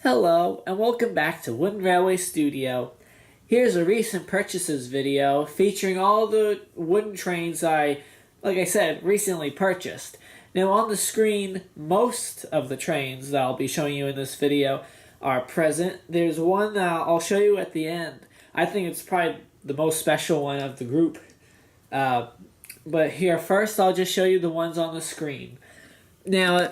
Hello, and welcome back to WoodenRailwayStudio. Here's a recent purchases video featuring all the wooden trains like I said, recently purchased. Now on the screen, most of the trains that I'll be showing you in this video are present. There's one that I'll show you at the end. I think it's probably the most special one of the group. But here, first I'll just show you the ones on the screen. Now,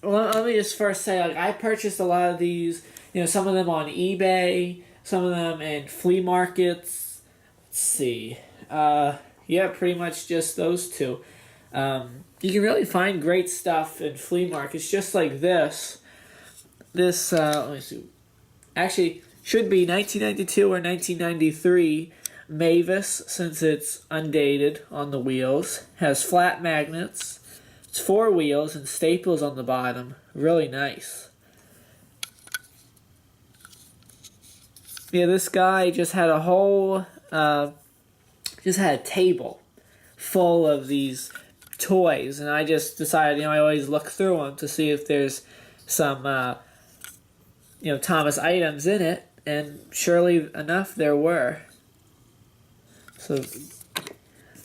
let me just first say, I purchased a lot of these, some of them on eBay, some of them in flea markets. Let's see. Yeah, pretty much just those two. You can really find great stuff in flea markets, just like this. This, let me see. Actually, should be 1992 or 1993 Mavis, since it's undated on the wheels. Has flat magnets. It's 4 wheels and staples on the bottom. Really nice. Yeah, this guy just had a whole, just had a table full of these toys, and I just decided, I always look through them to see if there's some, Thomas items in it, and surely enough, there were. So,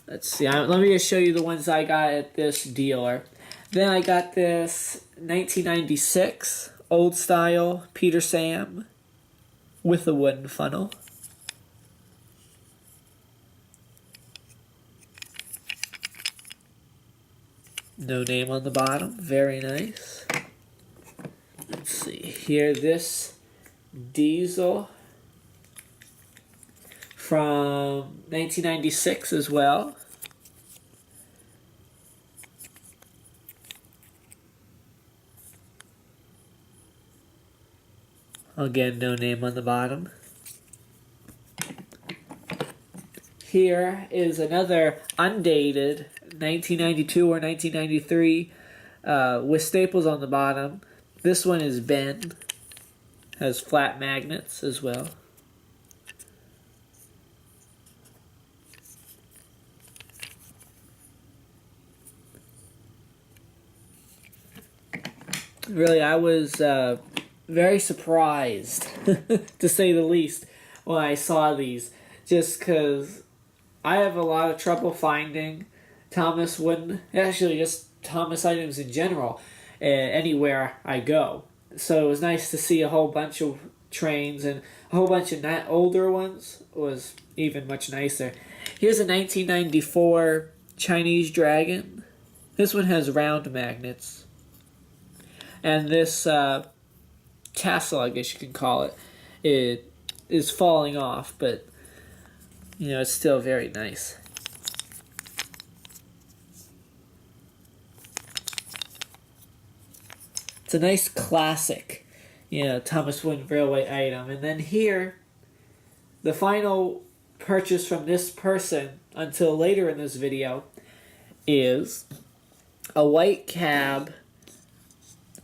let's see. Let me just show you the ones I got at this dealer. Then I got this 1996 old style Peter Sam with a wooden funnel. No name on the bottom. Very nice. Let's see. Here, this diesel from 1996 as well. Again, no name on the bottom. Here is another undated 1992 or 1993 with staples on the bottom. This one is Ben. Has flat magnets as well. Really, I was very surprised, to say the least, when I saw these. Just because I have a lot of trouble finding Thomas wooden, actually just Thomas items in general, anywhere I go. So it was nice to see a whole bunch of trains, and a whole bunch of older ones was even much nicer. Here's a 1994 Chinese Dragon. This one has round magnets. And this tassel, I guess you can call it, it is falling off, but, it's still very nice. It's a nice classic, Thomas Wooden Railway item. And then here, the final purchase from this person until later in this video is a white cab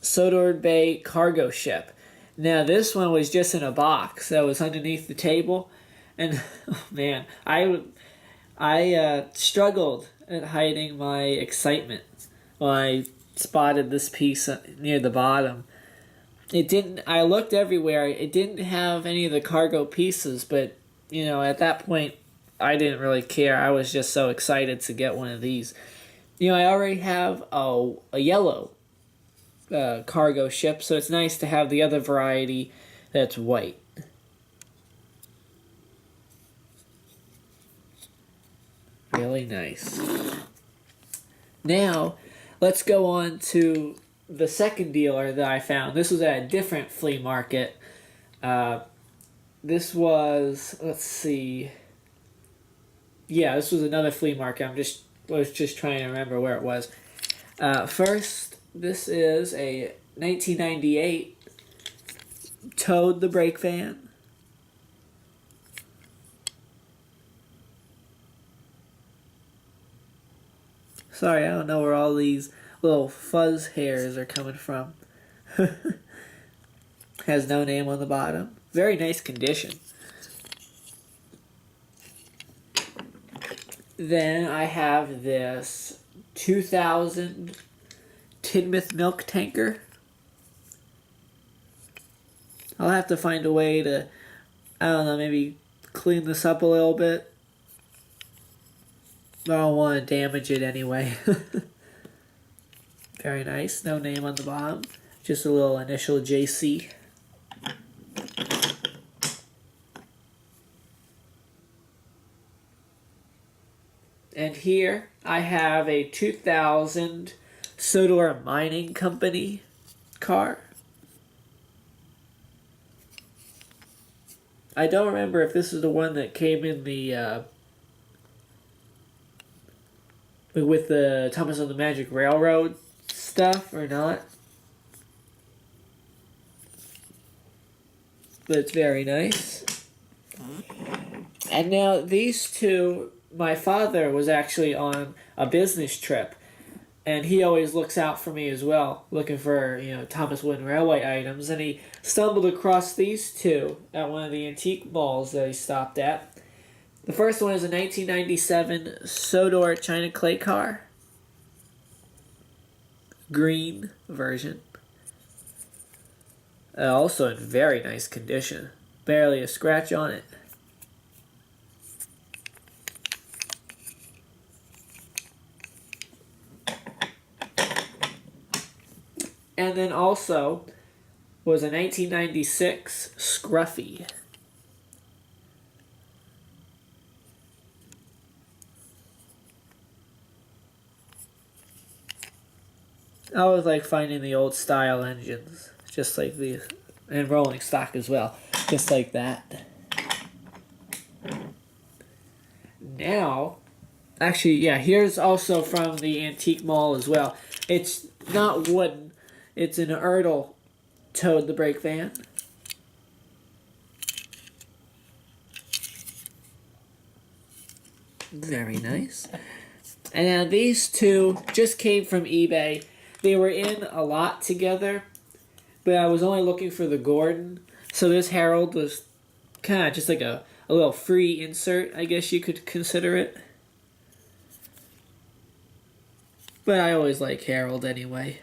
Sodor Bay cargo ship. Now this one was just in a box that was underneath the table, and oh man, I struggled at hiding my excitement when I spotted this piece near the bottom. I looked everywhere. It didn't have any of the cargo pieces, but at that point I didn't really care. I was just so excited to get one of these. I already have a yellow cargo ship, so it's nice to have the other variety that's white. Really nice. Now, let's go on to the second dealer that I found. This was at a different flea market. This was, let's see. Yeah, this was another flea market. I was just trying to remember where it was. First, this is a 1998 Toad the Brake Van. Sorry, I don't know where all these little fuzz hairs are coming from. Has no name on the bottom. Very nice condition. Then I have this 2000 Tidmouth milk tanker. I'll have to find a way to, I don't know, maybe clean this up a little bit. I don't want to damage it anyway. Very nice. No name on the bottom. Just a little initial JC. And here I have a 2000 Sodor Mining Company car. I don't remember if this is the one that came in the with the Thomas and the Magic Railroad stuff or not. But it's very nice. And now these two, my father was actually on a business trip, and he always looks out for me as well, looking for, you know, Thomas Wooden Railway items, and he stumbled across these two at one of the antique malls that he stopped at. The first one is a 1997 Sodor China clay car. Green version. Also in very nice condition. Barely a scratch on it. And then also was a 1996 Scruffy. I always like finding the old style engines, just like these, and rolling stock as well, just like that. Now, actually, yeah, here's also from the antique mall as well. It's not wooden, it's an Ertl towed the brake van. Very nice. And now these two just came from eBay. They were in a lot together, but I was only looking for the Gordon. So this Harold was kind of just like a little free insert, I guess you could consider it. But I always like Harold anyway.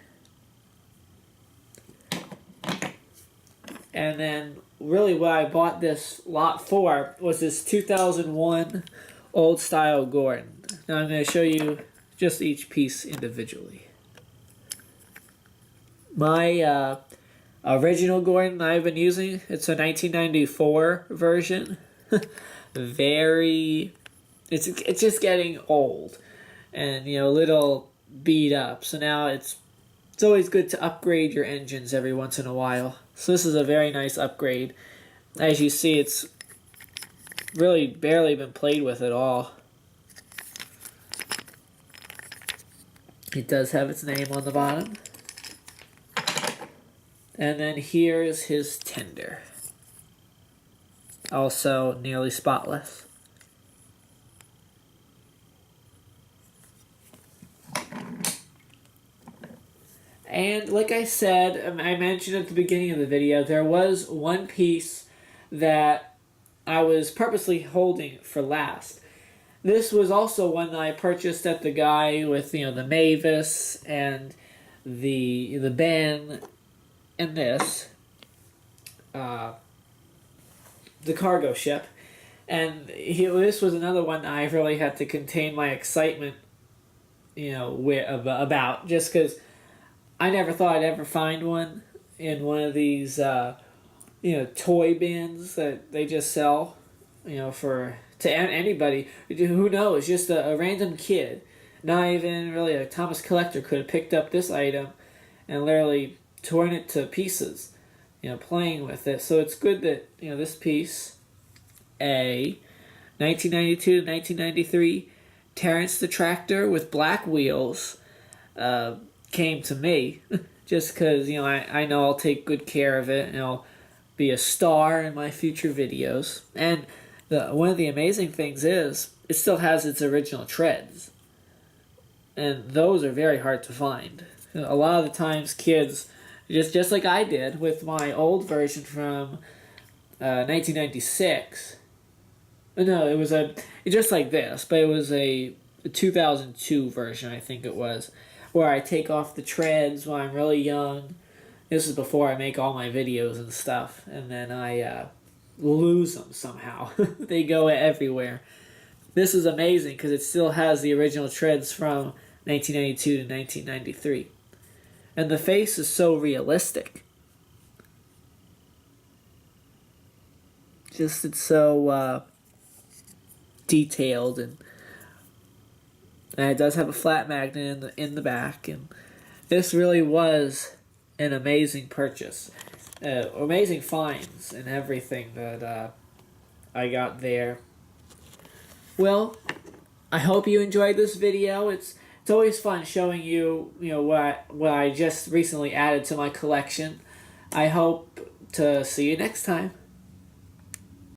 And then really what I bought this lot for was this 2001 old style Gordon. Now I'm going to show you just each piece individually. My original Gordon I've been using, it's a 1994 version. It's just getting old and, you know, a little beat up. So now it's always good to upgrade your engines every once in a while. So this is a very nice upgrade. As you see, it's really barely been played with at all. It does have its name on the bottom. And then here's his tender. Also nearly spotless. And like I said, I mentioned at the beginning of the video, there was one piece that I was purposely holding for last. This was also one that I purchased at the guy with, you know, the Mavis and the Ben and this, the cargo ship. And this was another one I really had to contain my excitement, you know, about, just because I never thought I'd ever find one in one of these, you know, toy bins that they just sell, you know, to anybody. Who knows? Just a random kid, not even really a Thomas collector, could have picked up this item and literally torn it to pieces, you know, playing with it. So it's good that, you know, this piece, a 1992 to 1993 Terrence the Tractor with black wheels, came to me just because, you know, I know I'll take good care of it and I'll be a star in my future videos. And one of the amazing things is it still has its original treads, and those are very hard to find. A lot of the times kids, just like I did with my old version from 1996. No, it was just like this, but it was a 2002 version, I think it was, where I take off the treads when I'm really young, This is before I make all my videos and stuff, and then I lose them somehow. They go everywhere. This is amazing because it still has the original treads from 1992 to 1993. And the face is so realistic. Just it's so detailed, and it does have a flat magnet in the back, and this really was an amazing purchase. Amazing finds and everything that I got there. Well, I hope you enjoyed this video. It's always fun showing you, what I just recently added to my collection. I hope to see you next time.